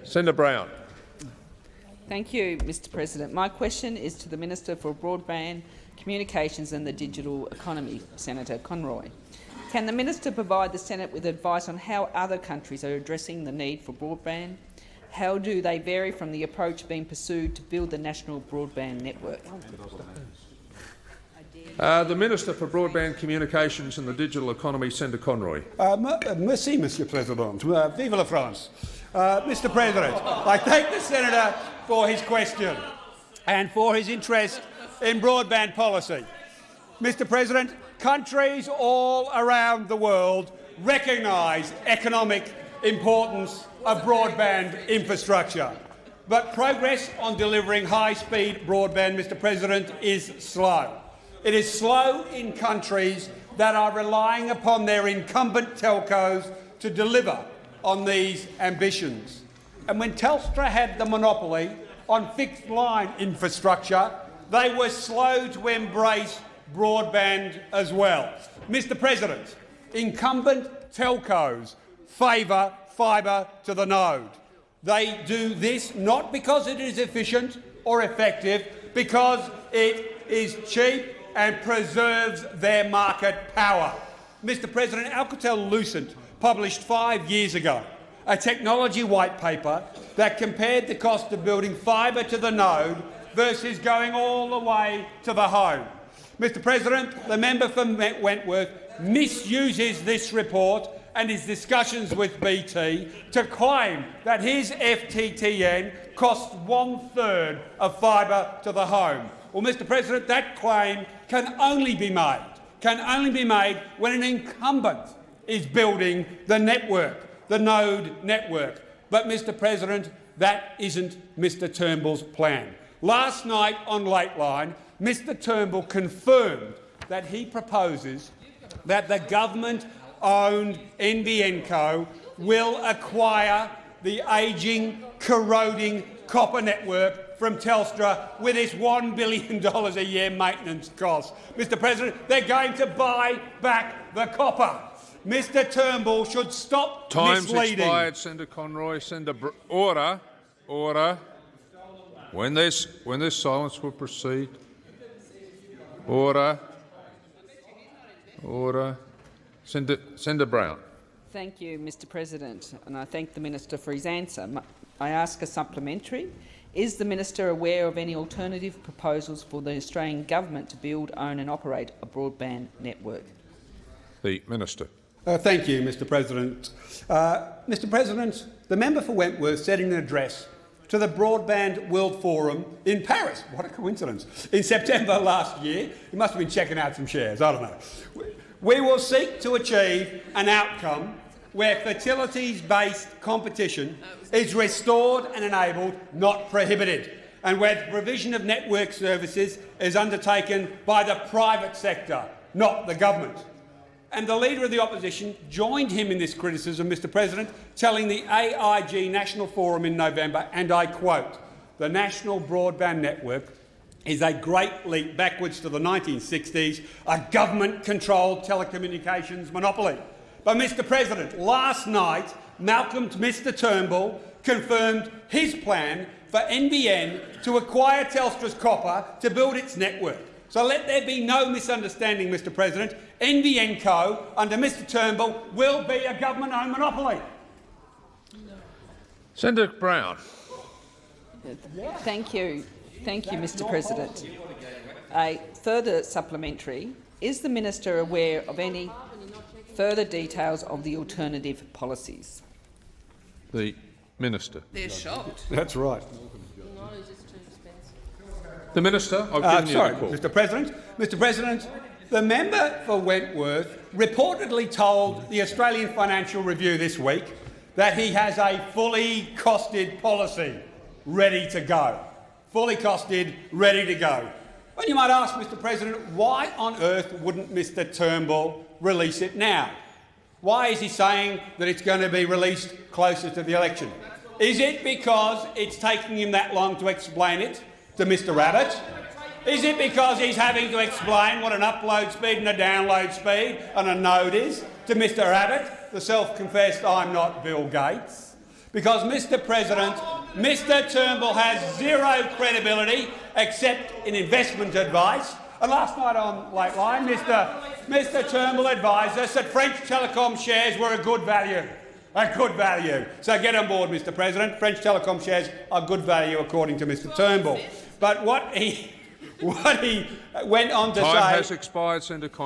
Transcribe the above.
Senator Brown. Thank you, Mr President. My question is to the Minister for Broadband, Communications and the Digital Economy, Senator Conroy. Can the Minister provide the Senate with advice on how other countries are addressing the need for broadband? How do they vary from the approach being pursued to build the national broadband network? The Minister for Broadband, Communications and the Digital Economy, Senator Conroy. Merci, Monsieur President. Vive la France. Mr President, I thank the Senator for his question and for his interest in broadband policy. Mr President, countries all around the world recognise economic importance of broadband infrastructure. But progress on delivering high-speed broadband, Mr President, is slow. It is slow in countries that are relying upon their incumbent telcos to deliver on these ambitions. And when Telstra had the monopoly on fixed-line infrastructure, they were slow to embrace broadband as well. Mr President, incumbent telcos favour fibre to the node. They do this not because it is efficient or effective, because it is cheap and preserves their market power. Mr President, Alcatel-Lucent published 5 years ago a technology white paper that compared the cost of building fibre to the node versus going all the way to the home. Mr President, the member for Wentworth misuses this report and his discussions with BT to claim that his FTTN costs 1/3 of fibre to the home. Well, Mr President, that claim can only be made when an incumbent is building the network, the node network. But, Mr President, that isn't Mr Turnbull's plan. Last night on Lateline, Mr Turnbull confirmed that he proposes that the government-owned NBN Co will acquire the ageing, corroding copper network from Telstra with its $1 billion a year maintenance cost. Mr President, they're going to buy back the copper. Mr Turnbull should stop misleading. Time's expired, Senator Conroy. Order. Order. When there's silence, we'll proceed. Order. Order. Senator Brown. Thank you, Mr President, and I thank the Minister for his answer. I ask a supplementary. Is the Minister aware of any alternative proposals for the Australian Government to build, own and operate a broadband network? The Minister. Thank you, Mr President. Mr President, the member for Wentworth said in an address to the Broadband World Forum in Paris, what a coincidence, in September last year, he must have been checking out some shares, I don't know. We will seek to achieve an outcome where fertilities-based competition is restored and enabled, not prohibited, and where the provision of network services is undertaken by the private sector, not the government. And the Leader of the Opposition joined him in this criticism, Mr President, telling the AIG National Forum in November, and I quote, "The National Broadband Network is a great leap backwards to the 1960s, a government-controlled telecommunications monopoly." But, Mr President, last night, Mr Turnbull confirmed his plan for NBN to acquire Telstra's copper to build its network. So let there be no misunderstanding, Mr President. NBN Co, under Mr Turnbull, will be a government-owned monopoly. Senator Brown. Thank you, Mr President. A further supplementary. Is the Minister aware of any further details of the alternative policies? The Minister. They're shocked. That's right. The Minister. I've given you the call. Mr President, the member for Wentworth reportedly told the Australian Financial Review this week that he has a fully costed policy ready to go. Fully costed, ready to go. Well, you might ask, Mr President, why on earth wouldn't Mr Turnbull release it now? Why is he saying that it's going to be released closer to the election? Is it because it's taking him that long to explain it to Mr Abbott? Is it because he's having to explain what an upload speed and a download speed and a node is to Mr Abbott, the self-confessed "I'm not Bill Gates"? because, Mr President, Mr Turnbull has zero credibility except in investment advice. And last night on Lateline, Mr Turnbull advised us that French Telecom shares were a good value. A good value. So get on board, Mr President. French Telecom shares are good value according to Mr Turnbull. But what he went on to say... Time has expired, Senator